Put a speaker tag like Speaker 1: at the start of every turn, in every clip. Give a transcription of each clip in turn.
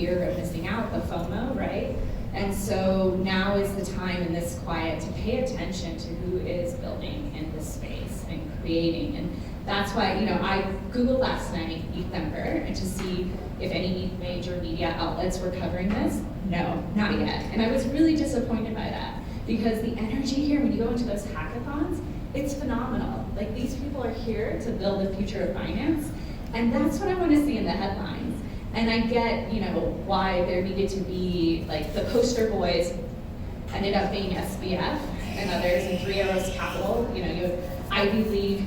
Speaker 1: fear of missing out, the FOMO, right? And so now is the time in this quiet to pay attention to who is building in this space and creating. And that's why, I Googled last night ETH Denver and to see if any major media outlets were covering this. No, not yet. And I was really disappointed by that because the energy here, when you go into those hackathons, it's phenomenal. Like, these people are here to build the future of finance, and that's what I want to see in the headlines. And I get, why there needed to be, like, the poster boys ended up being SBF and others, and Three Arrows Capital. You have Ivy League,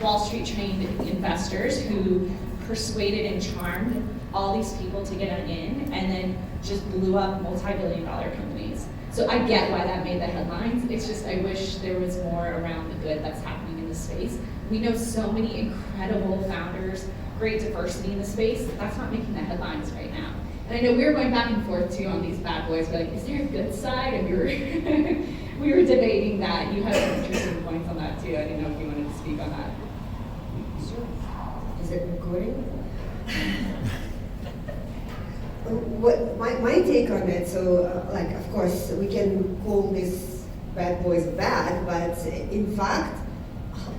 Speaker 1: Wall Street trained investors who persuaded and charmed all these people to get in, and then just blew up multi-billion-dollar companies. So I get why that made the headlines. It's just I wish there was more around the good that's happening in the space. We know so many incredible founders, great diversity in the space. That's not making the headlines right now. And I know we were going back and forth too on these bad boys. We're like, is there a good side? And we were debating that. You had some interesting points on that too. I didn't know if you wanted to speak on that.
Speaker 2: Sure. Is it recording? What my take on it, so of course we can call these bad boys bad, but in fact,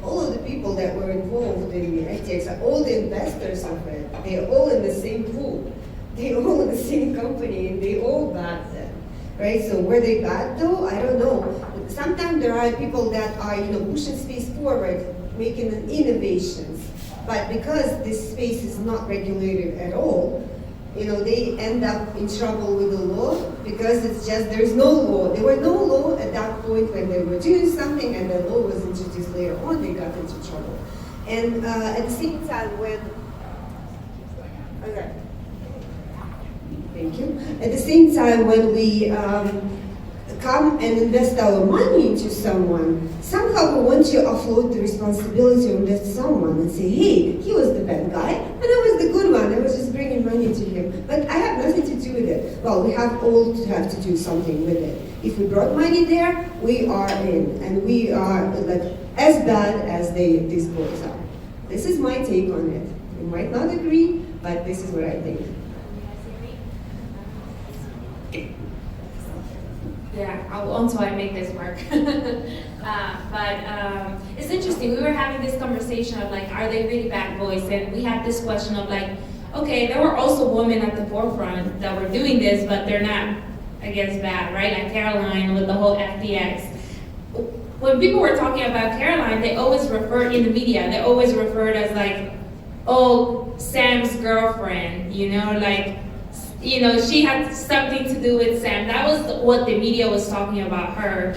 Speaker 2: all of the people that were involved in the FTX, all the investors of it, they're all in the same pool. They're all in the same company, and they all bad then, right? So were they bad though? I don't know. Sometimes there are people that are, pushing space forward, making innovations, but because this space is not regulated at all, they end up in trouble with the law because it's just, there's no law. There were no law at that point when they were doing something, and the law was introduced later on, they got into trouble. And at the same time okay. Thank you. At the same time, when we come and invest our money into someone, somehow we want to offload the responsibility on that someone and say, hey, he was the bad guy, and I was the good one. I was just bringing money to him. But I have nothing to do with it. Well, we have all to have to do something with it. If we brought money there, we are in, and we are as bad as these boys are. This is my take on it. You might not agree, but this is what I think.
Speaker 3: Yeah, until I make this work. But it's interesting. We were having this conversation of are they really bad boys? And we had this question of okay, there were also women at the forefront that were doing this, but they're not, I guess, bad, right? Like Caroline with the whole FTX. When people were talking about Caroline, they always referred in the media. They always referred as oh, Sam's girlfriend. She had something to do with Sam. That was what the media was talking about her.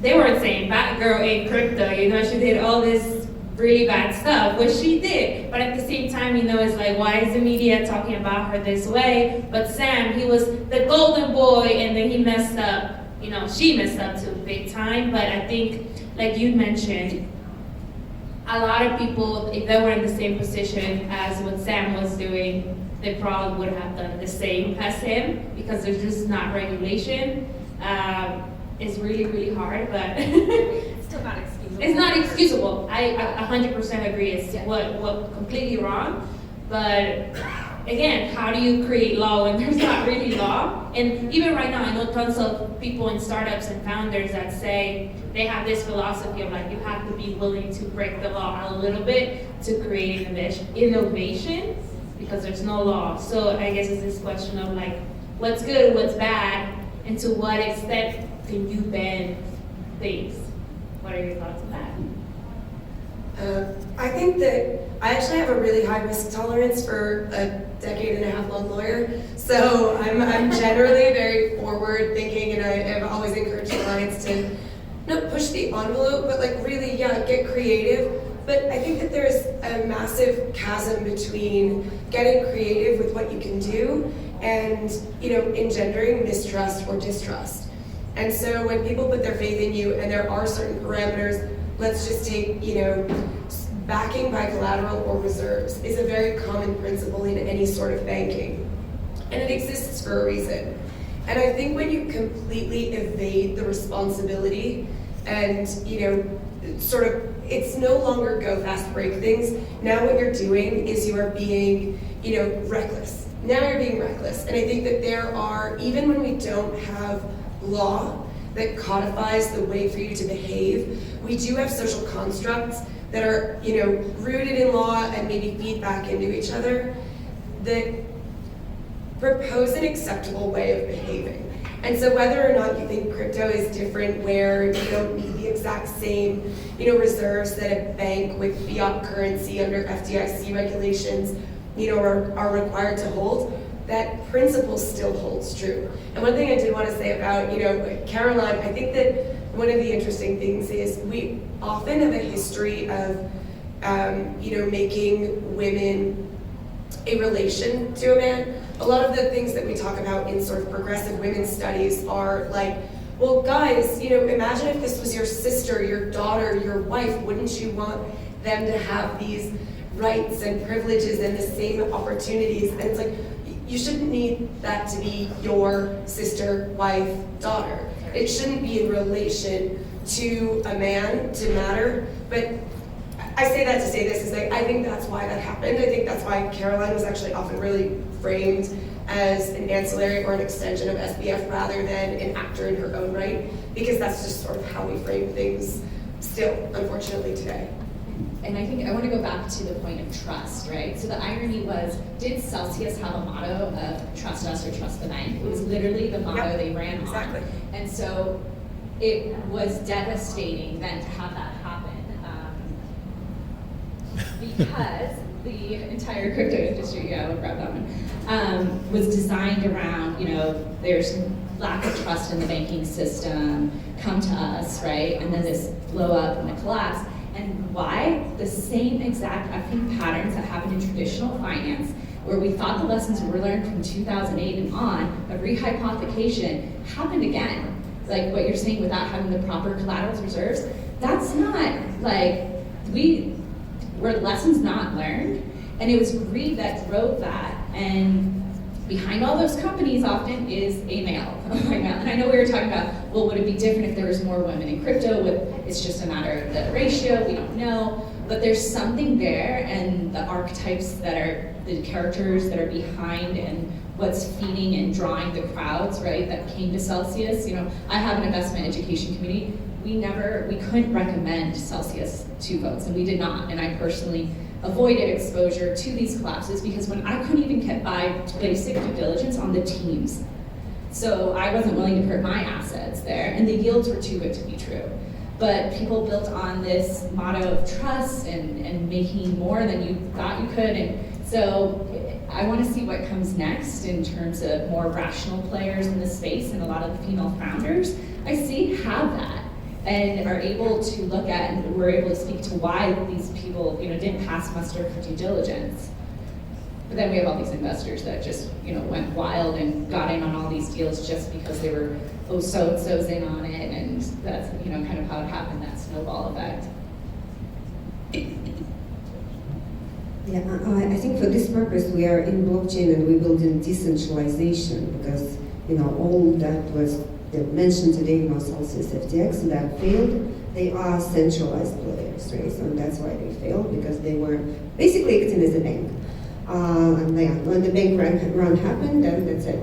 Speaker 3: They weren't saying bad girl in crypto, she did all this really bad stuff, which she did. But at the same time, it's why is the media talking about her this way? But Sam, he was the golden boy, and then he messed up. She messed up too, big time. But I think, like you mentioned, a lot of people, if they were in the same position as what Sam was doing, they probably would have done the same as him because there's just not regulation. It's really, really hard, but
Speaker 4: it's still not excusable.
Speaker 3: It's not excusable. I 100% agree. It's what completely wrong. But again, how do you create law when there's not really law? And even right now, I know tons of people in startups and founders that say they have this philosophy of you have to be willing to break the law a little bit to create innovation. Because there's no law. So I guess it's this question of what's good, what's bad, and to what extent can you ban things? What are your thoughts on that?
Speaker 4: I think that I actually have a really high risk tolerance for a decade and a half long lawyer. So I'm generally very forward thinking, and I have always encouraged clients to not push the envelope, but really, get creative. But I think that there's a massive chasm between getting creative with what you can do and, engendering mistrust or distrust. And so when people put their faith in you and there are certain parameters, let's just take, backing by collateral or reserves is a very common principle in any sort of banking. And it exists for a reason. And I think when you completely evade the responsibility and, it's no longer go fast, break things. Now what you're doing is you are being, reckless. Now you're being reckless. And I think that there are, even when we don't have law that codifies the way for you to behave, we do have social constructs that are, rooted in law and maybe feed back into each other that propose an acceptable way of behaving. And so whether or not you think crypto is different, where you don't need the exact same, reserves that a bank with fiat currency under FDIC regulations, are required to hold, that principle still holds true. And one thing I did want to say about, Caroline, I think that one of the interesting things is we often have a history of, making women a relation to a man. A lot of the things that we talk about in sort of progressive women's studies are like, well, guys, imagine if this was your sister, your daughter, your wife, wouldn't you want them to have these rights and privileges and the same opportunities? And it's like, you shouldn't need that to be your sister, wife, daughter. It shouldn't be in relation to a man to matter. But I say that to say this, is like, I think that's why that happened. I think that's why Caroline was actually often really framed as an ancillary or an extension of SBF rather than an actor in her own right, because that's just sort of how we frame things still, unfortunately, today.
Speaker 1: And I think I want to go back to the point of trust, right? So the irony was, did 𝘚𝘐𝘗𝘗 have a motto of trust us or trust the bank? It was literally the motto they ran
Speaker 4: exactly.
Speaker 1: on. And so it was devastating then to have that happen, because the entire crypto industry, yeah, we'll grab that one, was designed around, there's lack of trust in the banking system, come to us, right? And then this blow up and the collapse. And why? The same exact effing patterns that happened in traditional finance, where we thought the lessons were learned from 2008 and on of rehypothecation happened again. Like what you're saying, without having the proper collateral reserves, that's not like, were lessons not learned? And it was greed that drove that. And behind all those companies often is a male. And I know we were talking about, well, would it be different if there was more women in crypto? It's just a matter of the ratio, we don't know. But there's something there, and the archetypes that are, the characters that are behind and what's feeding and drawing the crowds, right, that came to 𝘚𝘚𝘗𝘗. I have an investment education committee. We couldn't recommend 𝘚𝘚𝘗𝘗 to folks, and we did not. And I personally avoided exposure to these collapses because when I couldn't even get by basic due diligence on the teams. So I wasn't willing to put my assets there, and the yields were too good to be true. But people built on this motto of trust and making more than you thought you could. And so I want to see what comes next in terms of more rational players in the space, and a lot of the female founders I see have that and are able to look at, and we're able to speak to why these people didn't pass muster for due diligence. But then we have all these investors that just went wild and got in on all these deals just because they were so-and-so's in on it, and that's kind of how it happened, that snowball effect.
Speaker 2: Yeah, I think for this purpose we are in blockchain and we build in decentralization, because all that was mentioned today, 𝘚𝘚𝘗𝘗𝘗 FTX, that failed. They are centralized players, right? So that's why they failed, because they were basically acting as a bank. And when the bank run happened, then that's it.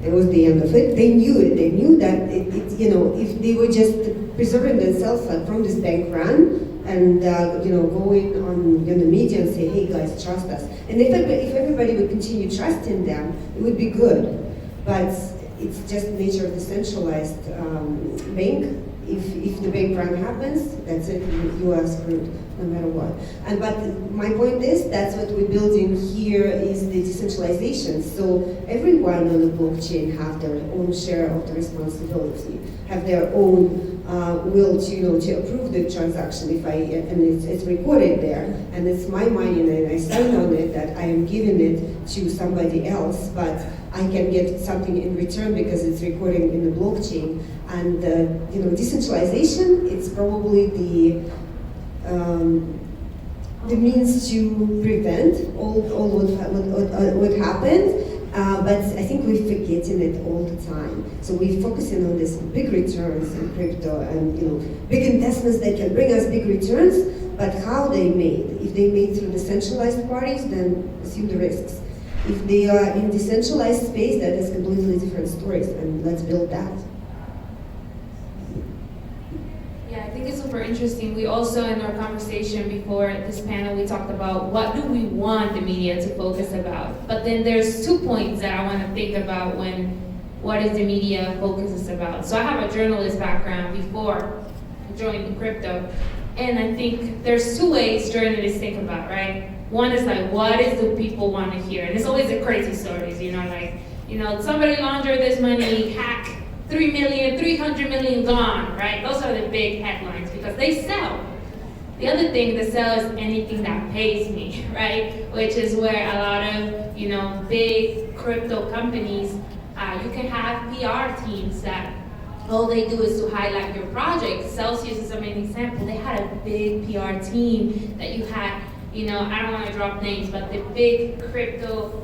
Speaker 2: It was the end of it. They knew it. They knew that if they were just preserving themselves from this bank run and going on the media and say, hey guys, trust us. And if everybody would continue trusting them, it would be good. But it's just nature of the centralized bank. If the bank run happens, that's it. You are screwed, no matter what. But my point is, that's what we're building here is the decentralization. So everyone on the blockchain have their own share of the responsibility, have their own will to approve the transaction. And it's recorded there, and it's my money, and I sign on it that I am giving it to somebody else, but I can get something in return because it's recorded in the blockchain. And decentralization, it's probably the means to prevent all what happened. But I think we're forgetting it all the time. So we're focusing on this big returns in crypto and big investments that can bring us big returns. But how they made? If they made through the centralized parties, then assume the risks. If they are in decentralized space, that is completely different stories, and let's build that.
Speaker 3: Yeah, I think it's super interesting. We also, in our conversation before this panel, we talked about what do we want the media to focus about. But then there's 2 points that I want to think about when what is the media focuses about. So I have a journalist background before joining crypto, and I think there's 2 ways journalists think about, right? One is like, what is the people want to hear? And it's always the crazy stories, somebody laundered this money, hack 3 million, 300 million gone, right? Those are the big headlines because they sell. The other thing that sells is anything that pays me, right? Which is where a lot of, big crypto companies, you can have PR teams that all they do is to highlight your project. 𝘝𝘐𝘗 is a main example. They had a big PR team that you had, I don't want to drop names, but the big crypto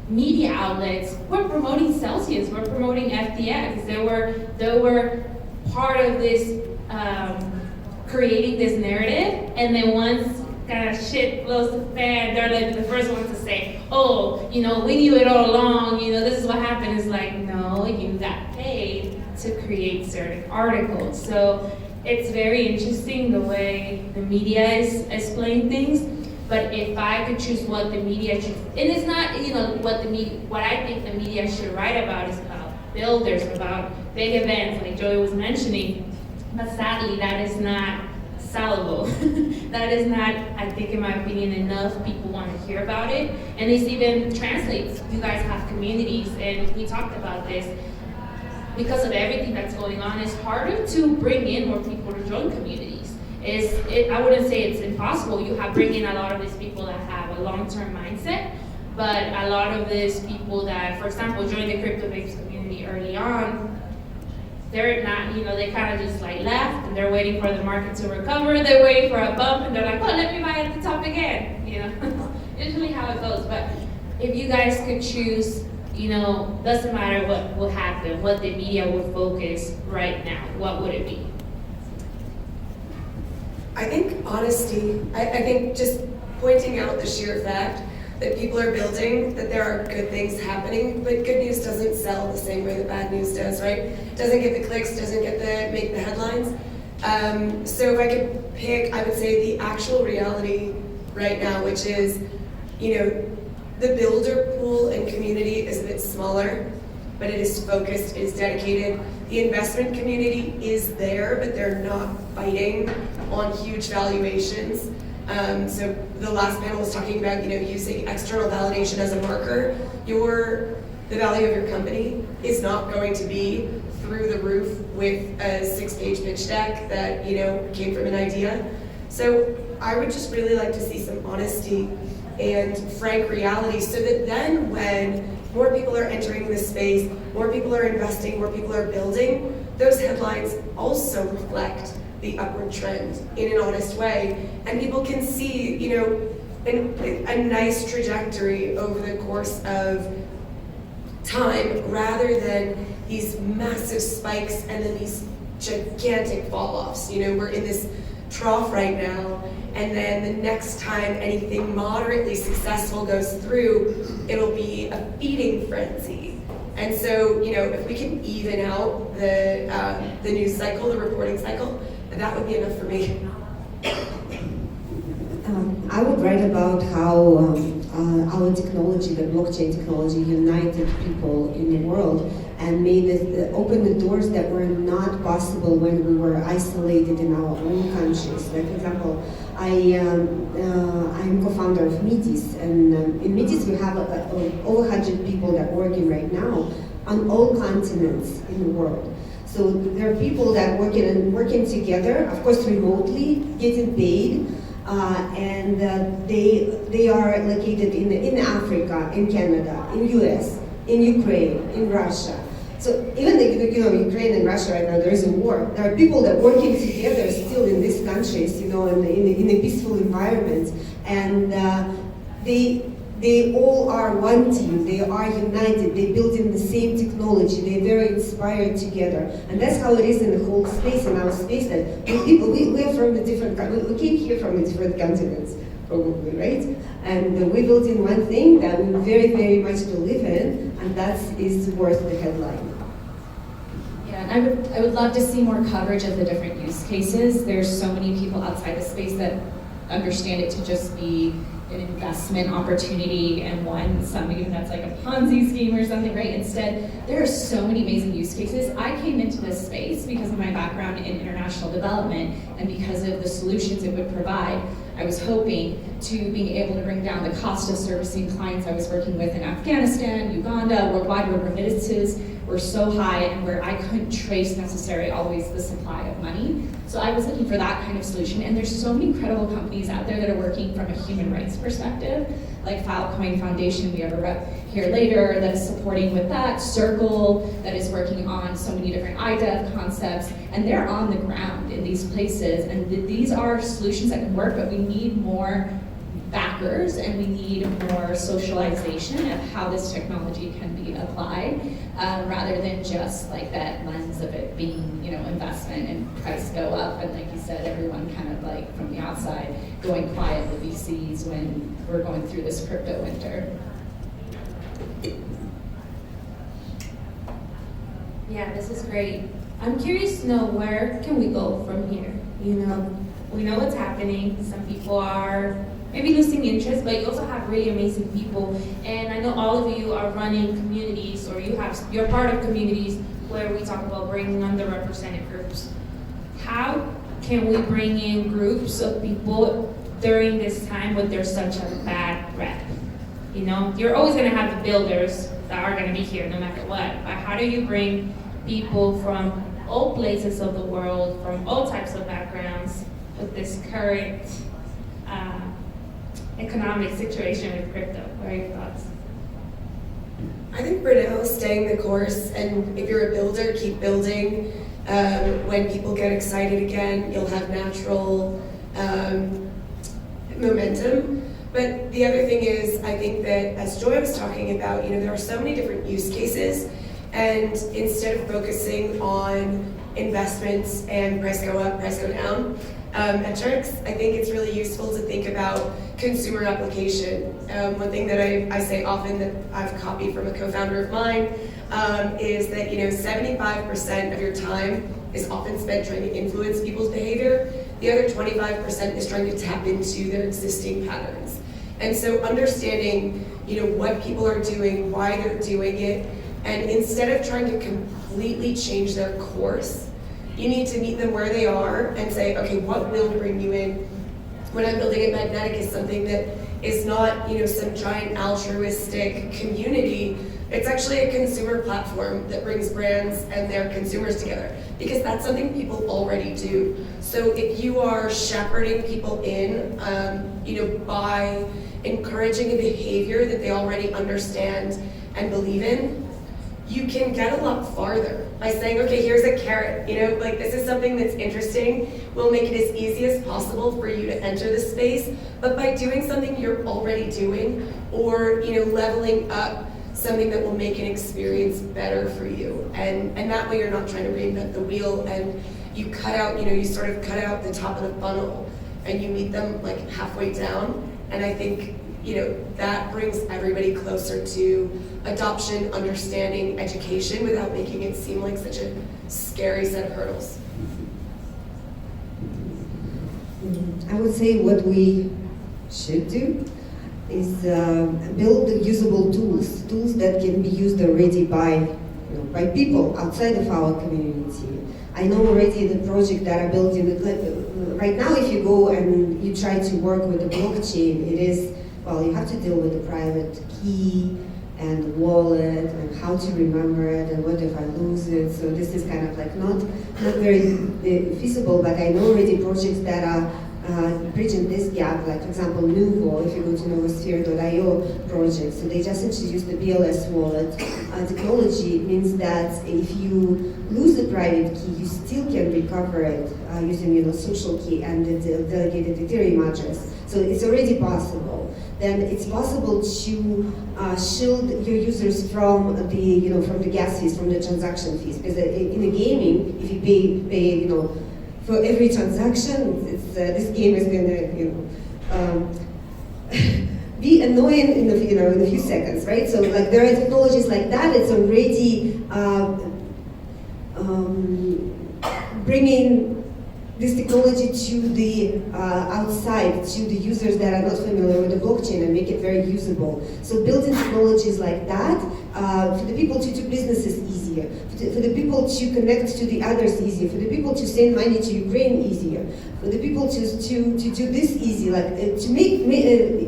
Speaker 3: media outlets were promoting 𝘝𝘐𝘗, were promoting FTX. They were part of this creating this narrative, and then once kind of shit blows the fan, they're like the first ones to say, oh, we knew it all along, this is what happened. It's like, no, you got paid to create certain articles. So it's very interesting the way the media is explaining things. But if I could choose what the media should, and it's not, what I think the media should write about is about builders, about big events, like Joey was mentioning. But sadly, that is not sellable. That is not, I think, in my opinion, enough people want to hear about it. And this even translates. You guys have communities, and we talked about this. Because of everything that's going on, it's harder to bring in more people to join communities. I wouldn't say it's impossible. You bring in a lot of these people that have a long-term mindset, but a lot of these people that, for example, joined the crypto-based community early on, they're not, they kind of just like left, and they're waiting for the market to recover. They're waiting for a bump, and they're like, oh, let me buy at the top again. Usually how it goes. But if you guys could choose, doesn't matter what will happen, what the media would focus right now, what would it be?
Speaker 4: I think honesty. I think just pointing out the sheer fact that people are building, that there are good things happening, but good news doesn't sell the same way that bad news does, right? Doesn't get the clicks, doesn't make the headlines. So if I could pick, I would say the actual reality right now, which is, the builder pool and community is a bit smaller, but it is focused, it is dedicated. The investment community is there, but they're not fighting on huge valuations. So the last panel was talking about, using external validation as a marker. The value of your company is not going to be through the roof with a 6-page pitch deck that, came from an idea. So I would just really like to see some honesty and frank reality, so that then when more people are entering this space, more people are investing, more people are building, those headlines also reflect the upward trend in an honest way, and people can see, a nice trajectory over the course of time, rather than these massive spikes and then these gigantic fall-offs. We're in this trough right now, and then the next time anything moderately successful goes through, it'll be a feeding frenzy. And so, if we can even out the news cycle, the reporting cycle, that would be enough for me.
Speaker 2: I would write about how our technology, the blockchain technology, united people in the world and opened the doors that were not possible when we were isolated in our own countries. Like, for example, I'm co-founder of Metis, and in Metis we have over 100 people that are working right now on all continents in the world. So there are people that are working together, of course remotely, getting paid, and they are located in Africa, in Canada, in US, in Ukraine, in Russia. So even Ukraine and Russia right now, there is a war. There are people that are working together still in these countries, in a peaceful environment, and they all are one team. They are united. They build in the same technology. They're very inspired together, and that's how it is in the whole space, in our space. That we are from the different. We came here from the different continents. probably, right? And we built in one thing that we very, very much believe in, and that is worth the headline.
Speaker 1: Yeah, and I would love to see more coverage of the different use cases. There's so many people outside the space that understand it to just be an investment opportunity and some even that's like a Ponzi scheme or something, right? Instead, there are so many amazing use cases. I came into this space because of my background in international development and because of the solutions it would provide. I was hoping to being able to bring down the cost of servicing clients I was working with in Afghanistan, Uganda, worldwide, where remittances were so high and where I couldn't trace necessarily always the supply of money. So I was looking for that kind of solution, and there's so many incredible companies out there that are working from a human rights perspective, like 𝗠𝗲𝘁𝗶𝘀 Foundation, we have a rep here later that is supporting with that, Circle that is working on so many different IDEV concepts, and they're on the ground in these places, and these are solutions that can work, but we need more backers and we need more socialization of how this technology can be applied, rather than just like that lens of it being, you know, investment and price go up, and like you said, everyone kind of like from the outside going quiet with VCs when we're going through this crypto winter.
Speaker 3: Yeah, this is great. I'm curious to know, where can we go from here? You know, we know what's happening. Some people are maybe losing interest, but you also have really amazing people. And I know all of you are running communities, or you're part of communities where we talk about bringing underrepresented groups. How can we bring in groups of people during this time when there's such a bad rep? You know, you're always gonna have the builders that are gonna be here no matter what, but how do you bring people from all places of the world, from all types of backgrounds, with this current economic situation with crypto? What are your thoughts?
Speaker 4: I think for now, staying the course, and if you're a builder, keep building. When people get excited again, you'll have natural momentum. But the other thing is, I think that as Joy was talking about, you know, there are so many different use cases, and instead of focusing on investments and price go up, price go down, metrics, I think it's really useful to think about consumer application. One thing that I say often that I've copied from a co-founder of mine is that, you know, 75% of your time is often spent trying to influence people's behavior. The other 25% is trying to tap into their existing patterns. And so understanding, you know, what people are doing, why they're doing it, and instead of trying to completely change their course, you need to meet them where they are and say, okay, what will bring you in? When I'm building a magnetic is something that is not, you know, some giant altruistic community. It's actually a consumer platform that brings brands and their consumers together, because that's something people already do. So if you are shepherding people in, you know, by encouraging a behavior that they already understand and believe in, you can get a lot farther by saying, okay, here's a carrot, you know, like this is something that's interesting. We'll make it as easy as possible for you to enter the space, but by doing something you're already doing, or, you know, leveling up something that will make an experience better for you. And that way you're not trying to reinvent the wheel, and you cut out, you know, you sort of cut out the top of the funnel and you meet them like halfway down. And I think, you know, that brings everybody closer to adoption, understanding, education, without making it seem like such a scary set of hurdles.
Speaker 2: I would say what we should do is build usable tools that can be used already by people outside of our community. I know already the project that I built right now, if you go and you try to work with the blockchain, it is, well, you have to deal with the private key and the wallet and how to remember it and what if I lose it. So this is kind of like not very feasible, but I know already projects that are bridging this gap, like for example Nuvo, if you go to novosphere.io project, so they just introduced the BLS wallet. Technology means that if you lose the private key, you still can recover it using social key and the delegated Ethereum address. So it's already possible. Then it's possible to shield your users from the from the gas fees, from the transaction fees, because in the gaming, if you pay for every transaction, this game is gonna be annoying in a few seconds, right? So like there are technologies like that. It's already bringing this technology to the outside, to the users that are not familiar with the blockchain and make it very usable. So building technologies like that, for the people to do businesses easier, for the people to connect to the others easier, for the people to send money to Ukraine easier, for the people to do this easy, like to make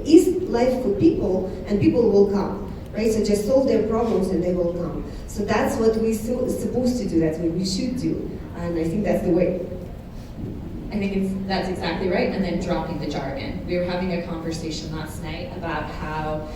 Speaker 2: ease life for people, and people will come, right? So just solve their problems and they will come. So that's what we're supposed to do, that's what we should do, and I think that's the way.
Speaker 1: I think that's exactly right, and then dropping the jargon. We were having a conversation last night about how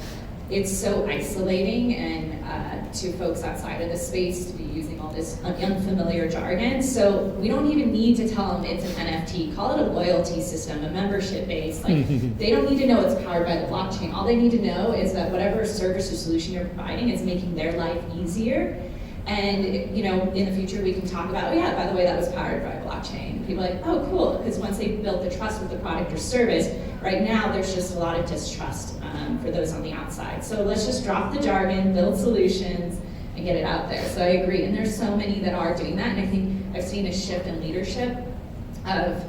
Speaker 1: it's so isolating and to folks outside of the space to be using all this unfamiliar jargon. So we don't even need to tell them it's an NFT. Call it a loyalty system, a membership base. Like they don't need to know it's powered by the blockchain. All they need to know is that whatever service or solution you're providing is making their life easier. And in the future we can talk about, oh yeah, by the way, that was powered by blockchain. People are like, oh cool, because once they built the trust with the product or service, right now there's just a lot of distrust for those on the outside. So let's just drop the jargon, build solutions, and get it out there. So I agree, and there's so many that are doing that, and I think I've seen a shift in leadership of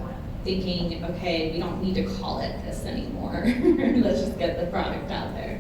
Speaker 1: thinking, okay, we don't need to call it this anymore. Let's just get the product out there.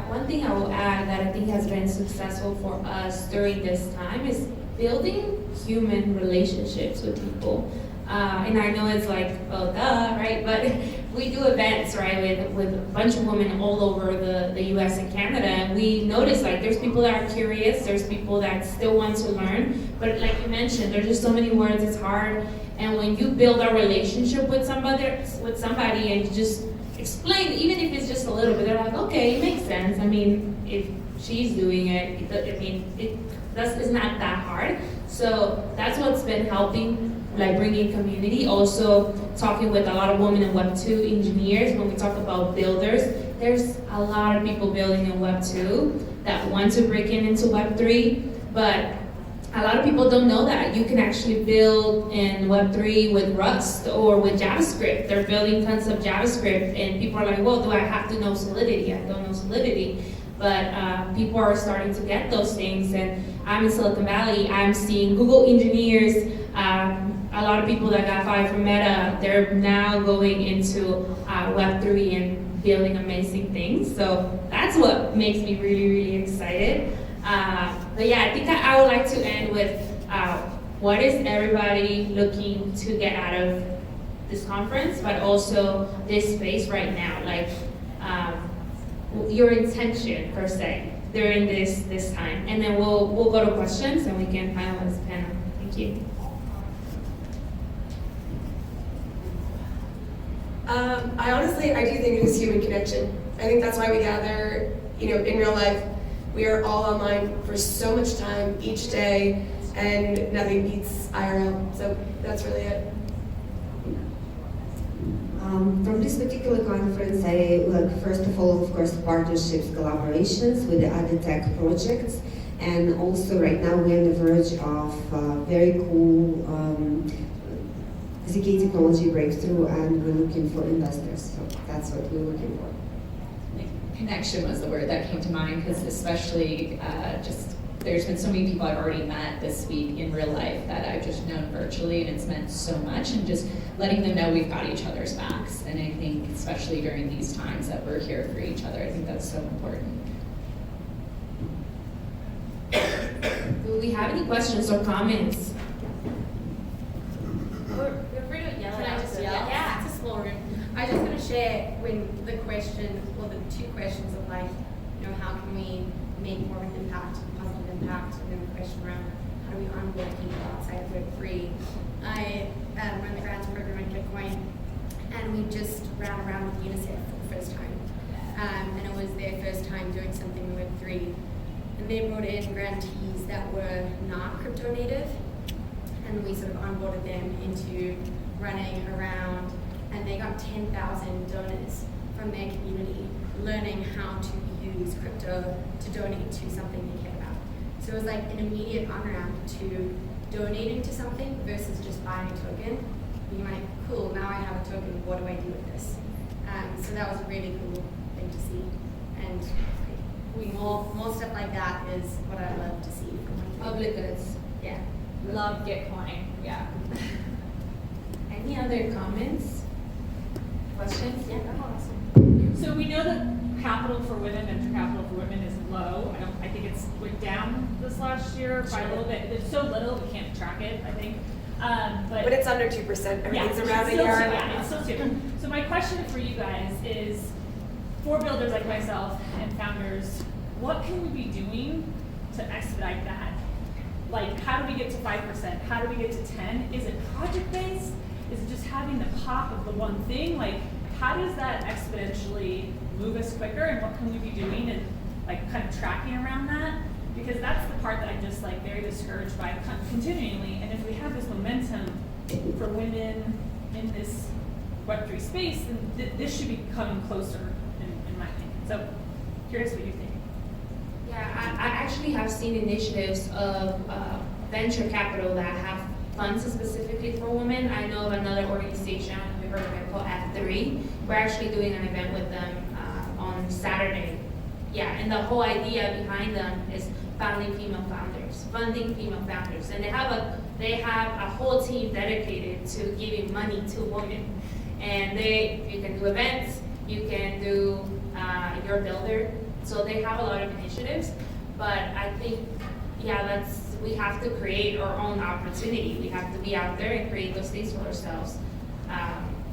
Speaker 3: One thing I will add that I think has been successful for us during this time is building human relationships with people. And I know it's like, oh duh, right? But we do events, right, with a bunch of women all over the US and Canada, and we notice like there's people that are curious, there's people that still want to learn, but like you mentioned, there's just so many words, it's hard. And when you build a relationship with somebody and you just explain, even if it's just a little bit, they're like, okay, it makes sense. I mean, if she's doing it, it's not that hard. So that's what's been helping, like bringing community. Also talking with a lot of women in Web 2 engineers. When we talk about builders, there's a lot of people building in Web 2 that want to break into Web 3, but a lot of people don't know that. You can actually build in Web3 with Rust or with JavaScript. They're building tons of JavaScript, and people are like, well, do I have to know Solidity? I don't know Solidity. But people are starting to get those things, and I'm in Silicon Valley. I'm seeing Google engineers, a lot of people that got fired from Meta, they're now going into Web3 and building amazing things. So that's what makes me really, really excited. But yeah, I think I would like to end with what is everybody looking to get out of this conference, but also this space right now, like your intention per se during this time, and then we'll go to questions and we can finalize the panel. Thank you.
Speaker 4: I do think it is human connection. I think that's why we gather, in real life. We are all online for so much time each day, and nothing beats IRL. So that's really it.
Speaker 2: From this particular conference, I first of all, of course, partnerships, collaborations with the other tech projects, and also right now we're on the verge of very cool 𝘔𝘐𝘚𝘐𝘐 technology breakthrough, and we're looking for investors. So that's what we're looking for.
Speaker 1: Connection was the word that came to mind, because especially there's been so many people I've already met this week in real life that I've just known virtually, and it's meant so much, and just letting them know we've got each other's backs. And I think especially during these times that we're here for each other, I think that's so important.
Speaker 3: Do we have any questions or comments?
Speaker 5: Feel free to yell.
Speaker 6: Can I just yell?
Speaker 5: Yeah.
Speaker 6: It's a small room. I was just going to share when the question, or the two questions of like, how can we make more of an impact, positive impact, and then the question around how do we onboard people outside of Web3. I run the grants program at Bitcoin, and we just ran around with UNICEF for the first time. And it was their first time doing something in Web3. And they brought in grantees that were not crypto native, and we sort of onboarded them into running around, and they got 10,000 donors from their community learning how to use crypto to donate to something they care about. So it was like an immediate on-ramp to donating to something versus just buying a token. being like, cool, now I have a token, what do I do with this? So that was a really cool thing to see. And more stuff like that is what I love to see from my
Speaker 3: Public goods.
Speaker 6: Yeah.
Speaker 1: Love Gitcoin, yeah.
Speaker 3: Any other comments? Questions? Yeah.
Speaker 5: So we know that capital for women, venture capital for women is low. I think it's went down this last year by a little bit. It's so little we can't track it, I think.
Speaker 4: But it's under 2%. Everything's around a
Speaker 5: still
Speaker 4: year.
Speaker 5: Yeah, it's still two. So my question for you guys is, for builders like myself and founders, what can we be doing to expedite that? Like, how do we get to 5%? How do we get to 10? Is it project-based? Is it just having the pop of the one thing? Like, how does that exponentially move us quicker, and what can we be doing and like kind of tracking around that? Because that's the part that I'm just like very discouraged by continually. And if we have this momentum for women in this Web3 space, then this should be coming closer, in my opinion. So, curious what you think.
Speaker 3: Yeah, I actually have seen initiatives of venture capital that have funds specifically for women. I know of another organization, I don't know if you've heard of it, called F3. We're actually doing an event with them on Saturday. Yeah, and the whole idea behind them is funding female founders. And they have a whole team dedicated to giving money to women. And you can do events, you can do your builder. So they have a lot of initiatives, but I think, yeah, we have to create our own opportunity. We have to be out there and create those things for ourselves.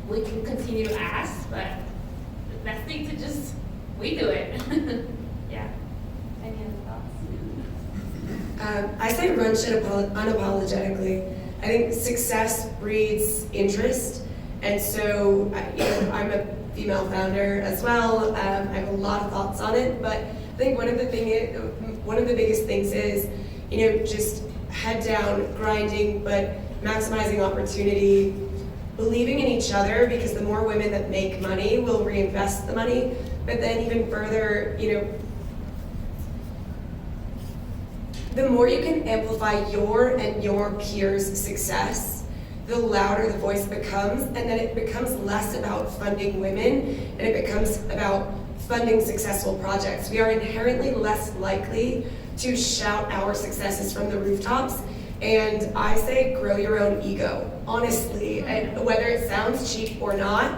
Speaker 3: We can continue to ask, but the best thing to we do it. Yeah. Any other thoughts?
Speaker 4: I say run shit unapologetically. I think success breeds interest, and so I'm a female founder as well. I have a lot of thoughts on it, but I think one of the biggest things is, just head down, grinding, but maximizing opportunity, believing in each other, because the more women that make money will reinvest the money. But then even further, the more you can amplify your and your peers' success, the louder the voice becomes, and then it becomes less about funding women, and it becomes about funding successful projects. We are inherently less likely to shout our successes from the rooftops, and I say grow your own ego, honestly, and whether it sounds cheap or not,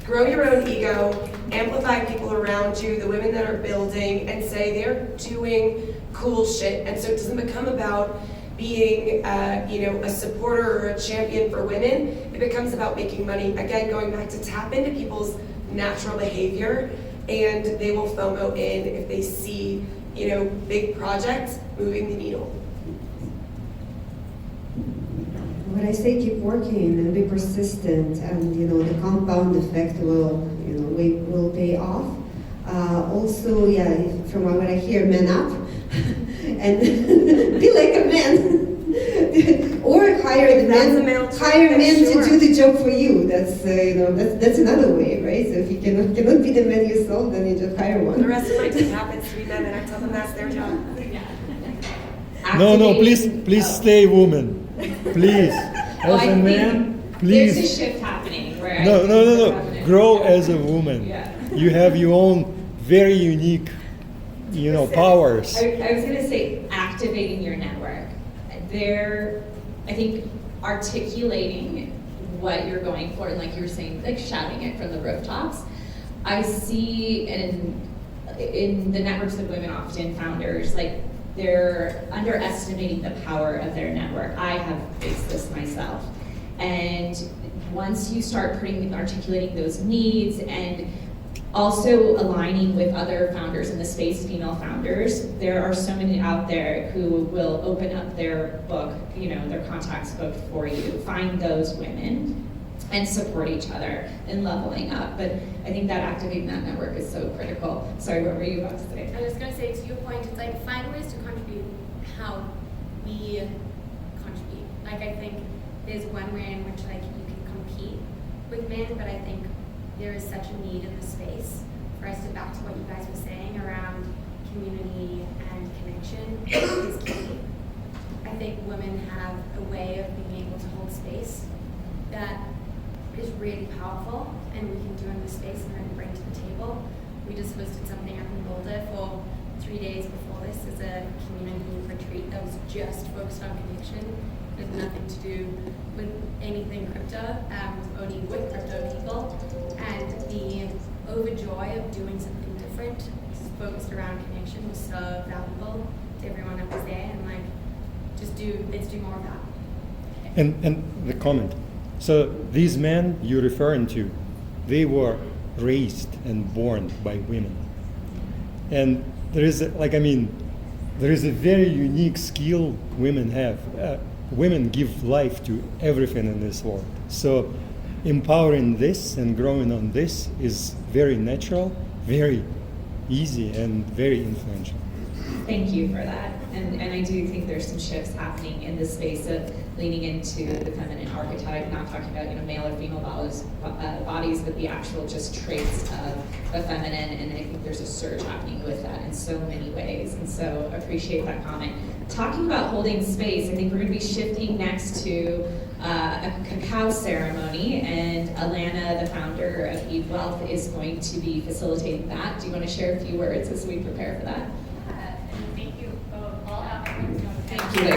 Speaker 4: grow your own ego, amplify people around you, the women that are building, and say they're doing cool shit. And so it doesn't become about being a supporter or a champion for women. It becomes about making money. Again, going back to tap into people's natural behavior, and they will FOMO in if they see big projects moving the needle.
Speaker 2: When I say keep working and be persistent, and the compound effect will pay off. Also, from what I hear, man up and be like a man, or hire men to do the job for you. That's another way, right? So if you cannot be the man yourself, then you just hire one.
Speaker 4: The rest of my team happens to be men, and I tell them that's their job.
Speaker 7: No, please stay woman. Please. As a man, please.
Speaker 1: There's a shift happening where
Speaker 7: No. Grow as a woman.
Speaker 1: Yeah.
Speaker 7: You have your own very unique, powers.
Speaker 1: I was going to say activating your network. I think articulating what you're going for, and like you were saying, like shouting it from the rooftops. I see in the networks of women, often founders, like they're underestimating the power of their network. I have faced this myself. And once you start articulating those needs and also aligning with other founders in the space, female founders, there are so many out there who will open up their book, their contacts book for you, find those women and support each other in leveling up. But I think that activating that network is so critical. Sorry, what were you about to say?
Speaker 6: I was going to say, to your point, it's like find ways to contribute how we contribute. Like I think there's one way in which like you can compete with men, but I think there is such a need in the space for us to, back to what you guys were saying around community and connection is key. I think women have a way of being able to hold space that is really powerful and we can do in this space and really bring to the table. We just hosted something up in Boulder for 3 days before this as a community retreat that was just focused on connection. It had nothing to do with anything crypto, only with crypto people. And the overjoy of doing something different, focused around connection, was so valuable to everyone that was there. And like, let's do more of that.
Speaker 7: And the comment. So these men you're referring to, they were raised and born by women. And there is a very unique skill women have. Women give life to everything in this world. So empowering this and growing on this is very natural, very easy, and very influential.
Speaker 1: Thank you for that. And I do think there's some shifts happening in the space of leaning into the feminine archetype, not talking about male or female bodies, but the actual just traits of the feminine. And I think there's a surge happening with that in so many ways. And so appreciate that comment. Talking about holding space, I think we're going to be shifting next to a cacao ceremony, and Elena, the founder of ETH Wealth, is going to be facilitating that. Do you want to share a few words as we prepare for that?
Speaker 8: And thank you both all out there.
Speaker 1: Thank you.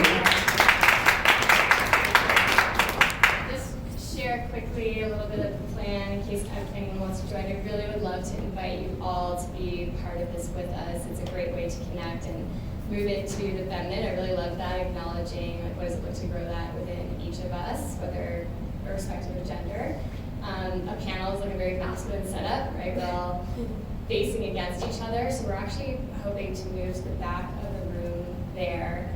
Speaker 8: Just share quickly a little bit of the plan in case anyone wants to join. I really would love to invite you all to be part of this with us. It's a great way to connect and move it to the feminine. I really love that, acknowledging what does it look to grow that within each of us, whether irrespective of gender. A panel is like a very masculine setup, right? We're all facing against each other, so we're actually hoping to move to the back of the room there,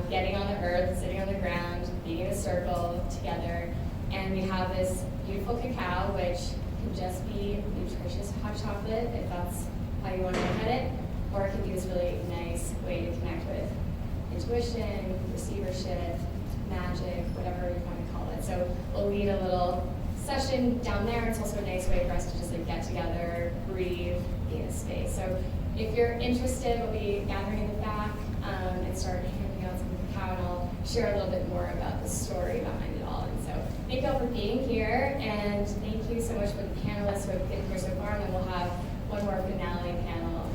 Speaker 8: getting on the earth, sitting on the ground, being in a circle together, and we have this beautiful cacao, which can just be nutritious hot chocolate, if that's how you want to look at it, or it can be this really nice way to connect with intuition, receivership, magic, whatever you want to call it. So we'll lead a little session down there. It's also a nice way for us to just get together, breathe, be in a space. So if you're interested, we'll be gathering in the back and start handing out some cacao, and I'll share a little bit more about the story behind it all. And so thank you all for being here, and thank you so much for the panelists who have been here so far, and then we'll have one more finale panel